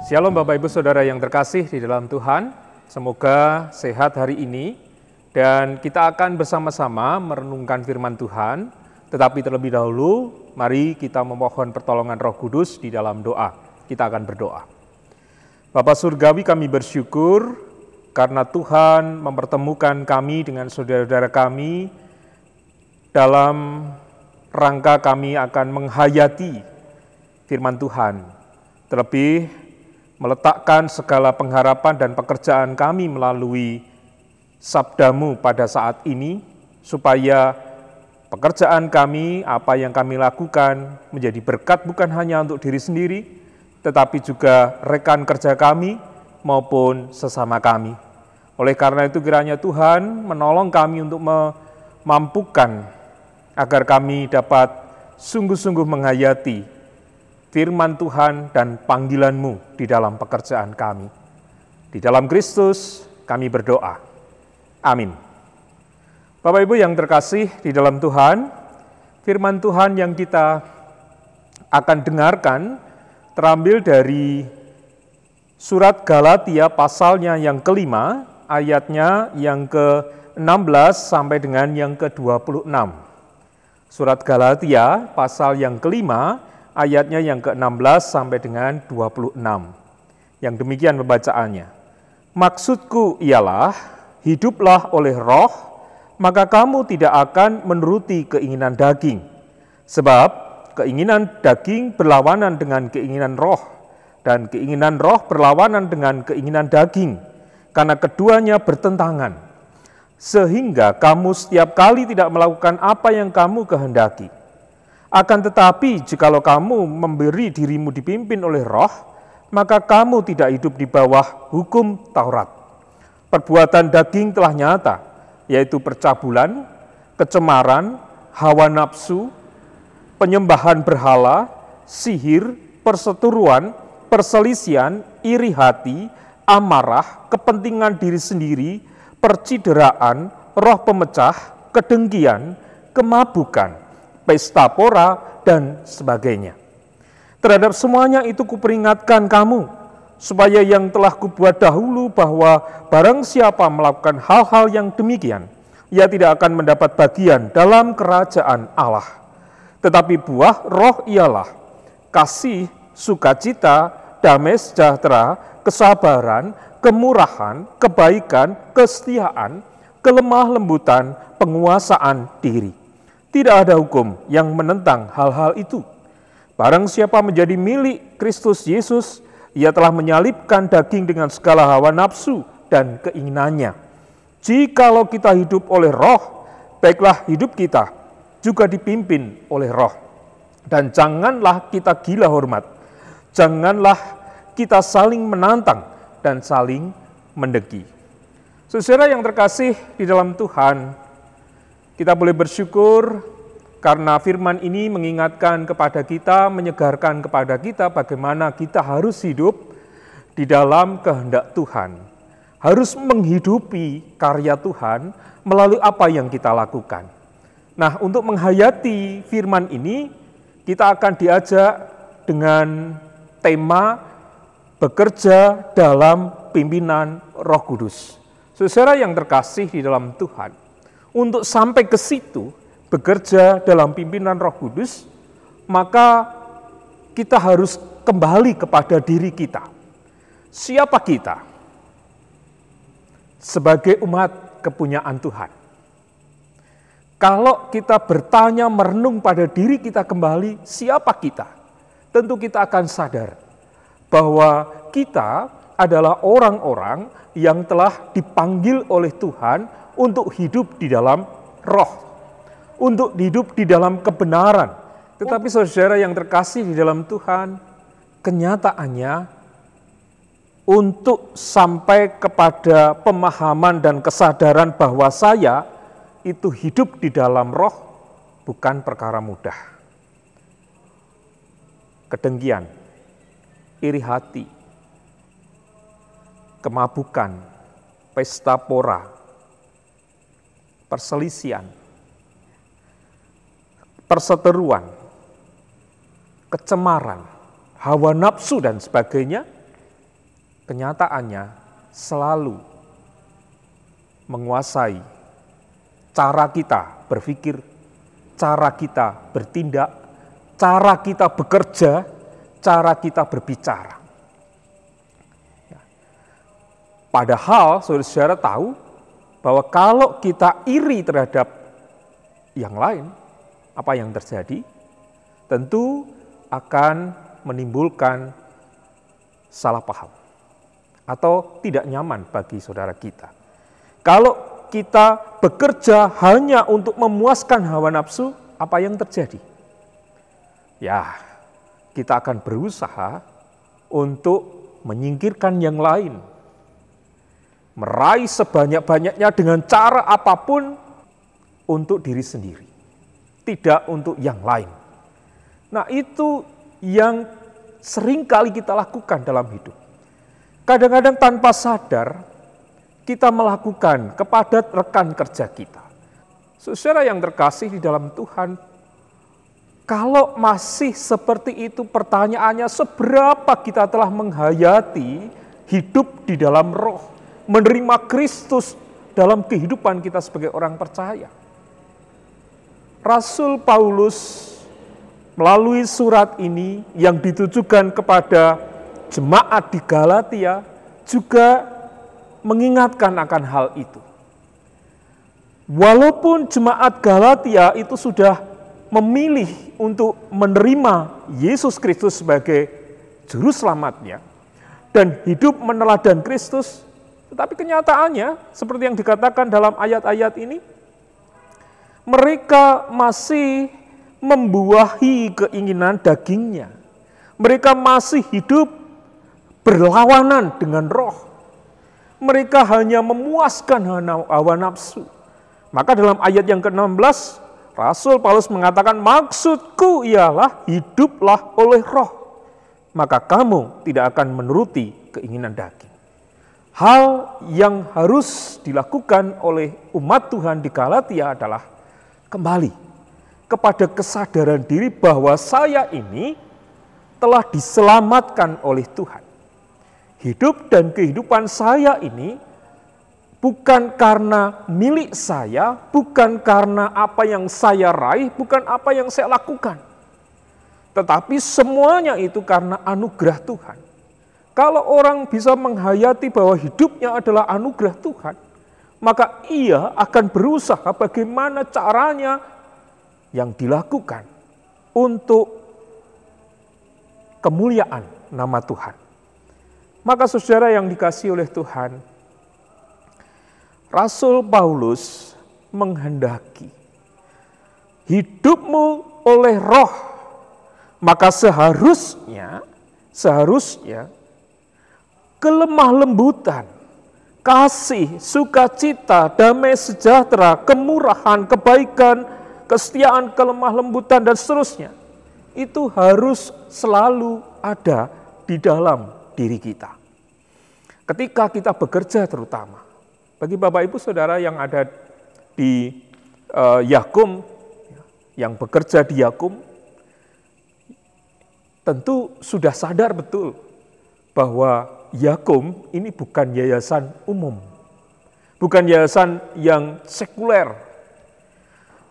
Shalom Bapak Ibu Saudara yang terkasih di dalam Tuhan. Semoga sehat hari ini dan kita akan bersama-sama merenungkan firman Tuhan. Tetapi terlebih dahulu, mari kita memohon pertolongan Roh Kudus di dalam doa. Kita akan berdoa. Bapa Surgawi, kami bersyukur karena Tuhan mempertemukan kami dengan saudara-saudara kami dalam rangka kami akan menghayati firman Tuhan. Terlebih meletakkan segala pengharapan dan pekerjaan kami melalui sabdamu pada saat ini, supaya pekerjaan kami, apa yang kami lakukan, menjadi berkat bukan hanya untuk diri sendiri, tetapi juga rekan kerja kami maupun sesama kami. Oleh karena itu kiranya Tuhan menolong kami untuk memampukan agar kami dapat sungguh-sungguh menghayati firman Tuhan dan panggilan-Mu di dalam pekerjaan kami. Di dalam Kristus kami berdoa. Amin. Bapak Ibu yang terkasih di dalam Tuhan, firman Tuhan yang kita akan dengarkan terambil dari surat Galatia pasalnya yang kelima, ayatnya yang ke-16 sampai dengan yang ke-26. Surat Galatia pasal yang kelima, ayatnya yang ke-16 sampai dengan 26. Yang demikian pembacaannya. Maksudku ialah, hiduplah oleh roh, maka kamu tidak akan menuruti keinginan daging. Sebab keinginan daging berlawanan dengan keinginan roh, dan keinginan roh berlawanan dengan keinginan daging, karena keduanya bertentangan. Sehingga kamu setiap kali tidak melakukan apa yang kamu kehendaki. Akan tetapi, jikalau kamu memberi dirimu dipimpin oleh roh, maka kamu tidak hidup di bawah hukum Taurat. Perbuatan daging telah nyata, yaitu percabulan, kecemaran, hawa nafsu, penyembahan berhala, sihir, perseteruan, perselisihan, iri hati, amarah, kepentingan diri sendiri, percideraan, roh pemecah, kedengkian, kemabukan, pesta pora, dan sebagainya. Terhadap semuanya itu kuperingatkan kamu, supaya yang telah kubuat dahulu bahwa barang siapa melakukan hal-hal yang demikian, ia tidak akan mendapat bagian dalam kerajaan Allah. Tetapi buah roh ialah kasih, sukacita, damai sejahtera, kesabaran, kemurahan, kebaikan, kesetiaan, kelemah lembutan, penguasaan diri. Tidak ada hukum yang menentang hal-hal itu. Barang siapa menjadi milik Kristus Yesus, ia telah menyalibkan daging dengan segala hawa nafsu dan keinginannya. Jikalau kita hidup oleh roh, baiklah hidup kita juga dipimpin oleh roh. Dan janganlah kita gila hormat. Janganlah kita saling menantang dan saling mendengki. Saudara yang terkasih di dalam Tuhan, kita boleh bersyukur karena firman ini mengingatkan kepada kita, menyegarkan kepada kita bagaimana kita harus hidup di dalam kehendak Tuhan. Harus menghidupi karya Tuhan melalui apa yang kita lakukan. Nah, untuk menghayati firman ini, kita akan diajak dengan tema bekerja dalam pimpinan Roh Kudus. Saudara yang terkasih di dalam Tuhan, untuk sampai ke situ, bekerja dalam pimpinan Roh Kudus, maka kita harus kembali kepada diri kita. Siapa kita? Sebagai umat kepunyaan Tuhan. Kalau kita bertanya, merenung pada diri kita kembali, siapa kita? Tentu kita akan sadar bahwa kita adalah orang-orang yang telah dipanggil oleh Tuhan untuk hidup di dalam roh, untuk hidup di dalam kebenaran. Tetapi saudara yang terkasih di dalam Tuhan, kenyataannya untuk sampai kepada pemahaman dan kesadaran bahwa saya itu hidup di dalam roh bukan perkara mudah. Kedengkian, iri hati, kemabukan, pesta pora, perselisihan, perseteruan, kecemaran, hawa nafsu dan sebagainya, kenyataannya selalu menguasai cara kita berpikir, cara kita bertindak, cara kita bekerja, cara kita berbicara. Padahal saudara-saudara tahu bahwa kalau kita iri terhadap yang lain, apa yang terjadi? Tentu akan menimbulkan salah paham atau tidak nyaman bagi saudara kita. Kalau kita bekerja hanya untuk memuaskan hawa nafsu, apa yang terjadi? Ya, kita akan berusaha untuk menyingkirkan yang lain, meraih sebanyak-banyaknya dengan cara apapun untuk diri sendiri, tidak untuk yang lain. Nah, itu yang sering kali kita lakukan dalam hidup. Kadang-kadang tanpa sadar, kita melakukan kepada rekan kerja kita. Saudara yang terkasih di dalam Tuhan, kalau masih seperti itu pertanyaannya, seberapa kita telah menghayati hidup di dalam roh, menerima Kristus dalam kehidupan kita sebagai orang percaya. Rasul Paulus melalui surat ini yang ditujukan kepada jemaat di Galatia juga mengingatkan akan hal itu. Walaupun jemaat Galatia itu sudah memilih untuk menerima Yesus Kristus sebagai juru selamatnya dan hidup meneladan Kristus, tetapi kenyataannya seperti yang dikatakan dalam ayat-ayat ini, mereka masih membuahi keinginan dagingnya. Mereka masih hidup berlawanan dengan roh. Mereka hanya memuaskan hawa nafsu. Maka dalam ayat yang ke-16, Rasul Paulus mengatakan, maksudku ialah hiduplah oleh roh, maka kamu tidak akan menuruti keinginan daging. Hal yang harus dilakukan oleh umat Tuhan di Galatia adalah kembali kepada kesadaran diri bahwa saya ini telah diselamatkan oleh Tuhan. Hidup dan kehidupan saya ini bukan karena milik saya, bukan karena apa yang saya raih, bukan apa yang saya lakukan. Tetapi semuanya itu karena anugerah Tuhan. Kalau orang bisa menghayati bahwa hidupnya adalah anugerah Tuhan, maka ia akan berusaha bagaimana caranya yang dilakukan untuk kemuliaan nama Tuhan. Maka saudara yang dikasihi oleh Tuhan, Rasul Paulus menghendaki hidupmu oleh roh, maka seharusnya kelemah lembutan, kasih, sukacita, damai sejahtera, kemurahan, kebaikan, kesetiaan, kelemah lembutan, dan seterusnya, itu harus selalu ada di dalam diri kita. Ketika kita bekerja terutama, bagi Bapak Ibu Saudara yang ada di Yakum, yang bekerja di Yakum, tentu sudah sadar betul bahwa Yakum ini bukan yayasan umum, bukan yayasan yang sekuler,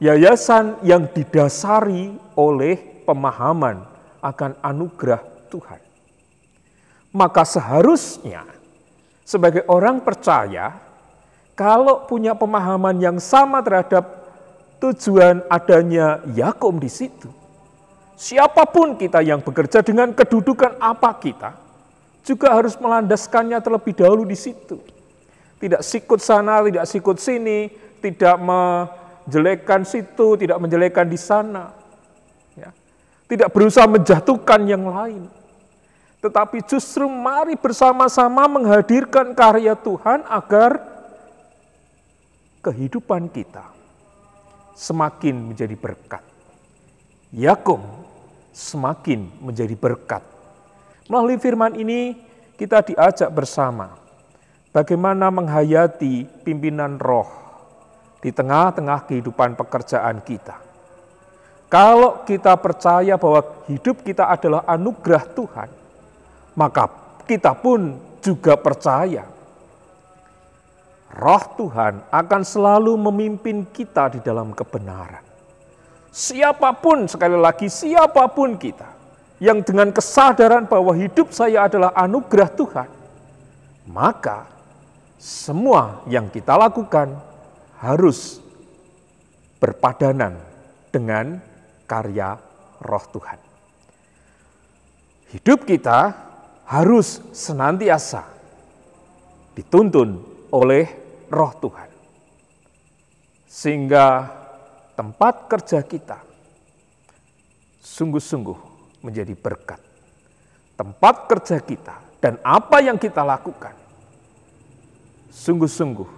yayasan yang didasari oleh pemahaman akan anugerah Tuhan. Maka seharusnya sebagai orang percaya, kalau punya pemahaman yang sama terhadap tujuan adanya Yakum di situ, siapapun kita yang bekerja dengan kedudukan apa kita, juga harus melandaskannya terlebih dahulu di situ. Tidak sikut sana, tidak sikut sini, tidak menjelekkan situ, tidak menjelekkan di sana. Ya. Tidak berusaha menjatuhkan yang lain. Tetapi justru mari bersama-sama menghadirkan karya Tuhan agar kehidupan kita semakin menjadi berkat. Yakum semakin menjadi berkat. Melalui firman ini kita diajak bersama bagaimana menghayati pimpinan roh di tengah-tengah kehidupan pekerjaan kita. Kalau kita percaya bahwa hidup kita adalah anugerah Tuhan, maka kita pun juga percaya Roh Tuhan akan selalu memimpin kita di dalam kebenaran. Siapapun, sekali lagi, siapapun kita yang dengan kesadaran bahwa hidup saya adalah anugerah Tuhan, maka semua yang kita lakukan harus berpadanan dengan karya Roh Tuhan. Hidup kita harus senantiasa dituntun oleh Roh Tuhan, sehingga tempat kerja kita sungguh-sungguh menjadi berkat. Tempat kerja kita dan apa yang kita lakukan sungguh-sungguh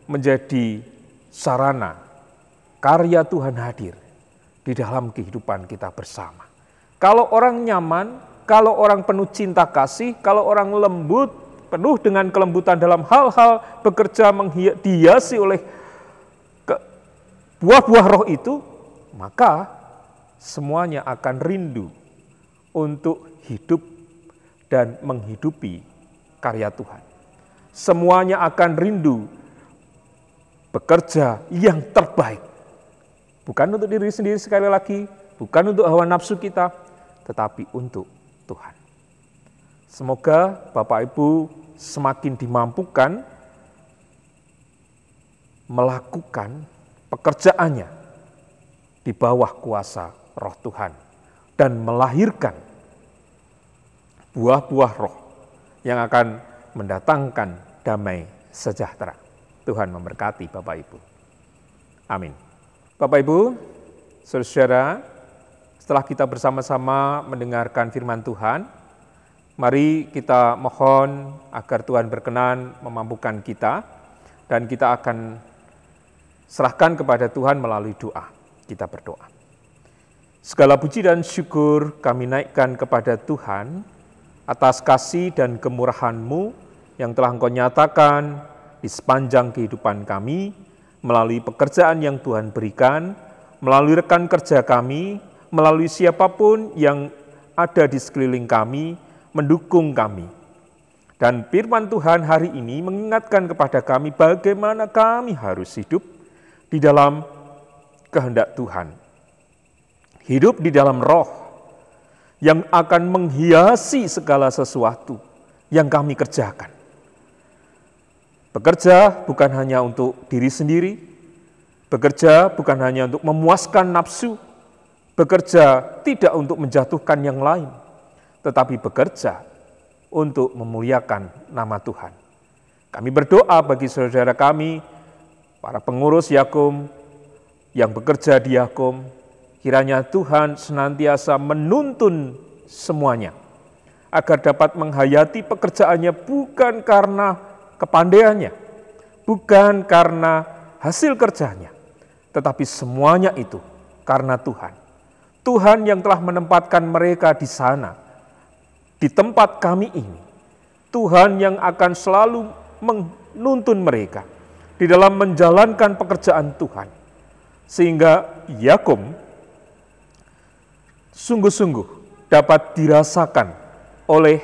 menjadi sarana karya Tuhan hadir di dalam kehidupan kita bersama. Kalau orang nyaman, kalau orang penuh cinta kasih, kalau orang lembut, penuh dengan kelembutan dalam hal-hal bekerja dihiasi oleh buah-buah roh itu, maka semuanya akan rindu untuk hidup dan menghidupi karya Tuhan. Semuanya akan rindu bekerja yang terbaik. Bukan untuk diri sendiri sekali lagi, bukan untuk hawa nafsu kita, tetapi untuk Tuhan. Semoga Bapak Ibu semakin dimampukan melakukan pekerjaannya di bawah kuasa Roh Tuhan dan melahirkan buah-buah roh yang akan mendatangkan damai sejahtera. Tuhan memberkati Bapak Ibu. Amin. Bapak Ibu, saudara-saudara, setelah kita bersama-sama mendengarkan firman Tuhan, mari kita mohon agar Tuhan berkenan memampukan kita, dan kita akan serahkan kepada Tuhan melalui doa. Kita berdoa. Segala puji dan syukur kami naikkan kepada Tuhan atas kasih dan kemurahan-Mu yang telah Engkau nyatakan di sepanjang kehidupan kami, melalui pekerjaan yang Tuhan berikan, melalui rekan kerja kami, melalui siapapun yang ada di sekeliling kami, mendukung kami. Dan firman Tuhan hari ini mengingatkan kepada kami bagaimana kami harus hidup di dalam kehendak Tuhan. Hidup di dalam roh yang akan menghiasi segala sesuatu yang kami kerjakan. Bekerja bukan hanya untuk diri sendiri, bekerja bukan hanya untuk memuaskan nafsu, bekerja tidak untuk menjatuhkan yang lain, tetapi bekerja untuk memuliakan nama Tuhan. Kami berdoa bagi saudara kami, para pengurus Yakum yang bekerja di Yakum, kiranya Tuhan senantiasa menuntun semuanya, agar dapat menghayati pekerjaannya bukan karena kepandaiannya, bukan karena hasil kerjanya, tetapi semuanya itu karena Tuhan. Tuhan yang telah menempatkan mereka di sana, di tempat kami ini. Tuhan yang akan selalu menuntun mereka di dalam menjalankan pekerjaan Tuhan. Sehingga Yakum sungguh-sungguh dapat dirasakan oleh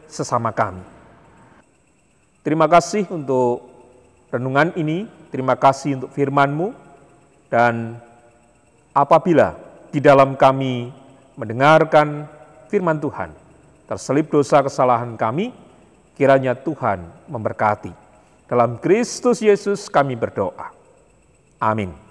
sesama kami. Terima kasih untuk renungan ini, terima kasih untuk firman-Mu, dan apabila di dalam kami mendengarkan firman Tuhan, terselip dosa kesalahan kami, kiranya Tuhan memberkati. Dalam Kristus Yesus kami berdoa. Amin.